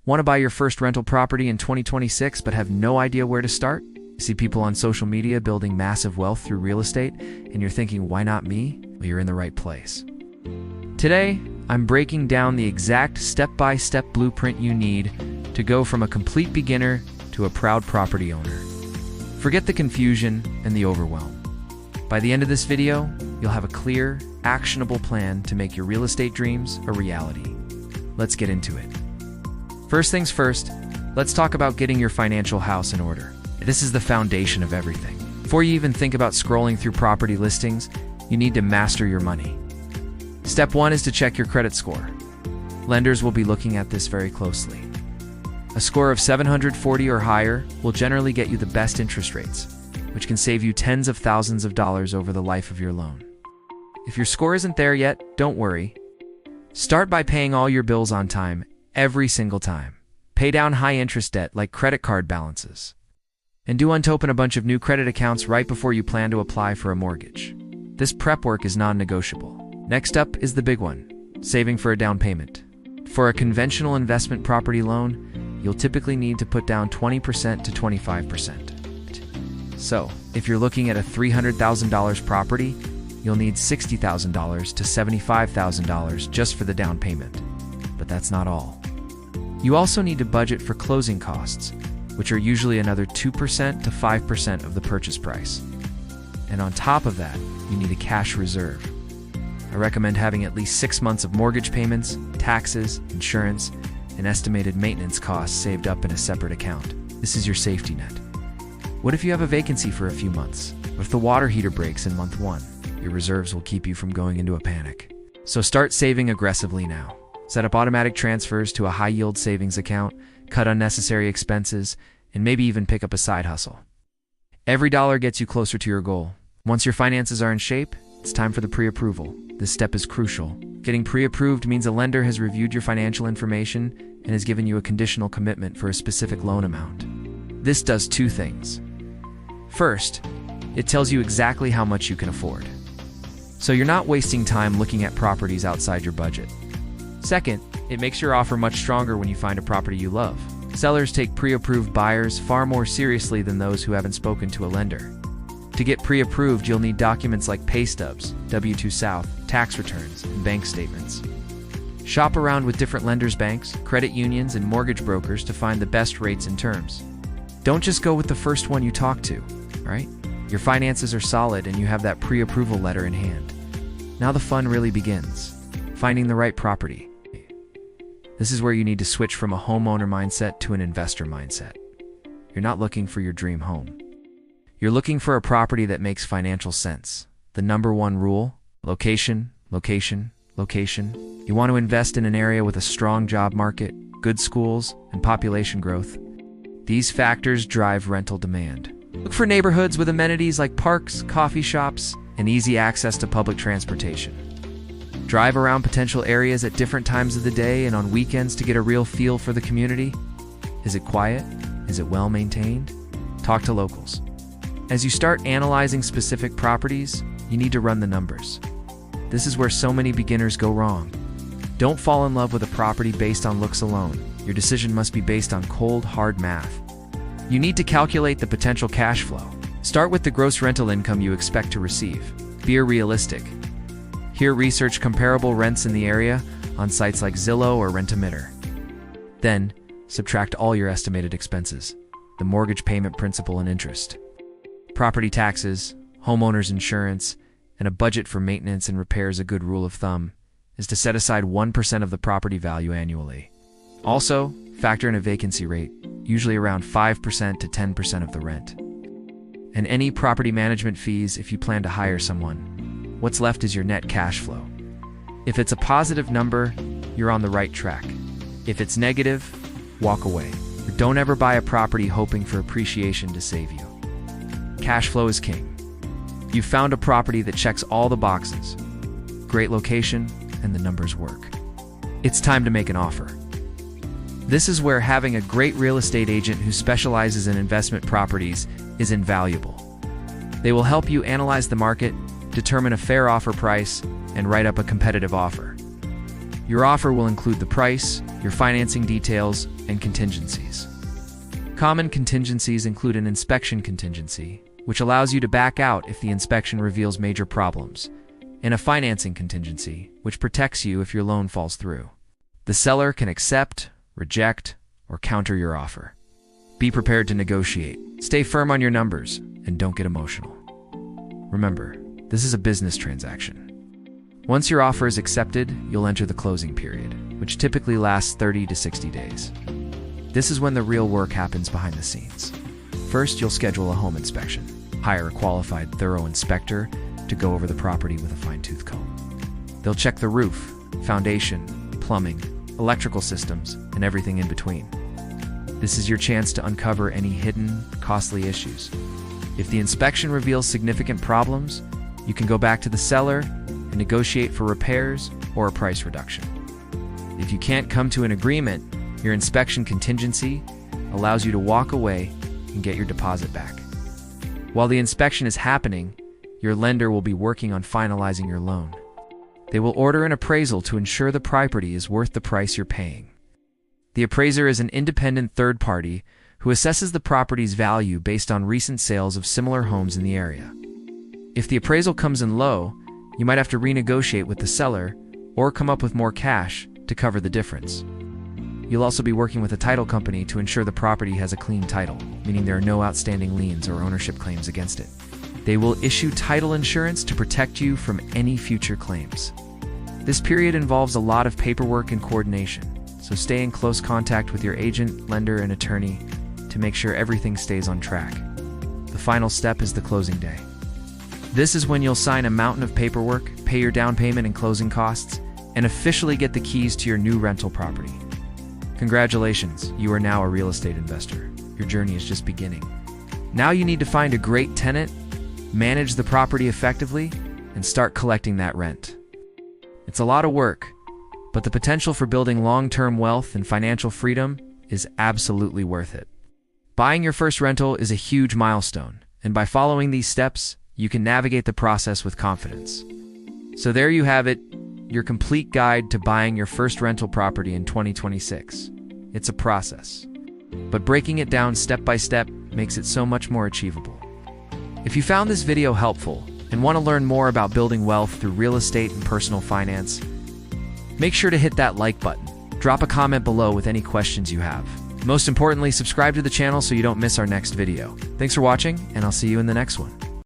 Want to buy your first rental property in 2026 but have no idea where to start? See people on social media building massive wealth through real estate, and you're thinking, why not me? Well, you're in the right place. Today, I'm breaking down the exact step-by-step blueprint you need to go from a complete beginner to a proud property owner. Forget the confusion and the overwhelm. By the end of this video, you'll have a clear, actionable plan to make your real estate dreams a reality. Let's get into it. First things first, let's talk about getting your financial house in order. This is the foundation of everything. Before you even think about scrolling through property listings, you need to master your money. Step 1 is to check your credit score. Lenders will be looking at this very closely. A score of 740 or higher will generally get you the best interest rates, which can save you tens of thousands of dollars over the life of your loan. If your score isn't there yet, don't worry. Start by paying all your bills on time, every single time. Pay down high-interest debt like credit card balances. And do open a bunch of new credit accounts right before you plan to apply for a mortgage. This prep work is non-negotiable. Next up is the big one, saving for a down payment. For a conventional investment property loan, you'll typically need to put down 20% to 25%. So, if you're looking at a $300,000 property, you'll need $60,000 to $75,000 just for the down payment. But that's not all. You also need to budget for closing costs, which are usually another 2% to 5% of the purchase price. And on top of that, you need a cash reserve. I recommend having at least 6 months of mortgage payments, taxes, insurance, and estimated maintenance costs saved up in a separate account. This is your safety net. What if you have a vacancy for a few months? What if the water heater breaks in month 1? Your reserves will keep you from going into a panic. So start saving aggressively now. Set up automatic transfers to a high-yield savings account, cut unnecessary expenses, and maybe even pick up a side hustle. Every dollar gets you closer to your goal. Once your finances are in shape, it's time for the pre-approval. This step is crucial. Getting pre-approved means a lender has reviewed your financial information and has given you a conditional commitment for a specific loan amount. This does 2 things. First, it tells you exactly how much you can afford. So you're not wasting time looking at properties outside your budget. Second, it makes your offer much stronger when you find a property you love. Sellers take pre-approved buyers far more seriously than those who haven't spoken to a lender. To get pre-approved, you'll need documents like pay stubs, W-2 South, tax returns, and bank statements. Shop around with different lenders, banks, credit unions, and mortgage brokers to find the best rates and terms. Don't just go with the first one you talk to, right? Your finances are solid and you have that pre-approval letter in hand. Now the fun really begins, finding the right property. This is where you need to switch from a homeowner mindset to an investor mindset. You're not looking for your dream home. You're looking for a property that makes financial sense. The number 1 rule: location, location, location. You want to invest in an area with a strong job market, good schools, and population growth. These factors drive rental demand. Look for neighborhoods with amenities like parks, coffee shops, and easy access to public transportation. Drive around potential areas at different times of the day and on weekends to get a real feel for the community. Is it quiet? Is it well maintained? Talk to locals. As you start analyzing specific properties, you need to run the numbers. This is where so many beginners go wrong. Don't fall in love with a property based on looks alone. Your decision must be based on cold, hard math. You need to calculate the potential cash flow. Start with the gross rental income you expect to receive. Be realistic. Here, research comparable rents in the area on sites like Zillow or Rent-A-Meter. Then, subtract all your estimated expenses, the mortgage payment, principal, and interest, property taxes, homeowner's insurance, and a budget for maintenance and repairs. A good rule of thumb is to set aside 1% of the property value annually. Also, factor in a vacancy rate, usually around 5% to 10% of the rent. And any property management fees if you plan to hire someone. What's left is your net cash flow. If it's a positive number, you're on the right track. If it's negative, walk away. Or don't ever buy a property hoping for appreciation to save you. Cash flow is king. You've found a property that checks all the boxes. Great location, and the numbers work. It's time to make an offer. This is where having a great real estate agent who specializes in investment properties is invaluable. They will help you analyze the market, determine a fair offer price, and write up a competitive offer. Your offer will include the price, your financing details, and contingencies. Common contingencies include an inspection contingency, which allows you to back out if the inspection reveals major problems, and a financing contingency, which protects you if your loan falls through. The seller can accept, reject, or counter your offer. Be prepared to negotiate. Stay firm on your numbers, and don't get emotional. Remember, this is a business transaction. Once your offer is accepted, you'll enter the closing period, which typically lasts 30 to 60 days. This is when the real work happens behind the scenes. First, you'll schedule a home inspection. Hire a qualified, thorough inspector to go over the property with a fine-tooth comb. They'll check the roof, foundation, plumbing, electrical systems, and everything in between. This is your chance to uncover any hidden, costly issues. If the inspection reveals significant problems, you can go back to the seller and negotiate for repairs or a price reduction. If you can't come to an agreement, your inspection contingency allows you to walk away and get your deposit back. While the inspection is happening, your lender will be working on finalizing your loan. They will order an appraisal to ensure the property is worth the price you're paying. The appraiser is an independent third party who assesses the property's value based on recent sales of similar homes in the area. If the appraisal comes in low, you might have to renegotiate with the seller or come up with more cash to cover the difference. You'll also be working with a title company to ensure the property has a clean title, meaning there are no outstanding liens or ownership claims against it. They will issue title insurance to protect you from any future claims. This period involves a lot of paperwork and coordination, so stay in close contact with your agent, lender, and attorney to make sure everything stays on track. The final step is the closing day. This is when you'll sign a mountain of paperwork, pay your down payment and closing costs, and officially get the keys to your new rental property. Congratulations, you are now a real estate investor. Your journey is just beginning. Now you need to find a great tenant, manage the property effectively, and start collecting that rent. It's a lot of work, but the potential for building long-term wealth and financial freedom is absolutely worth it. Buying your first rental is a huge milestone, and by following these steps, you can navigate the process with confidence. So there you have it, your complete guide to buying your first rental property in 2026. It's a process, but breaking it down step by step makes it so much more achievable. If you found this video helpful and want to learn more about building wealth through real estate and personal finance, make sure to hit that like button. Drop a comment below with any questions you have. Most importantly, subscribe to the channel so you don't miss our next video. Thanks for watching, and I'll see you in the next one.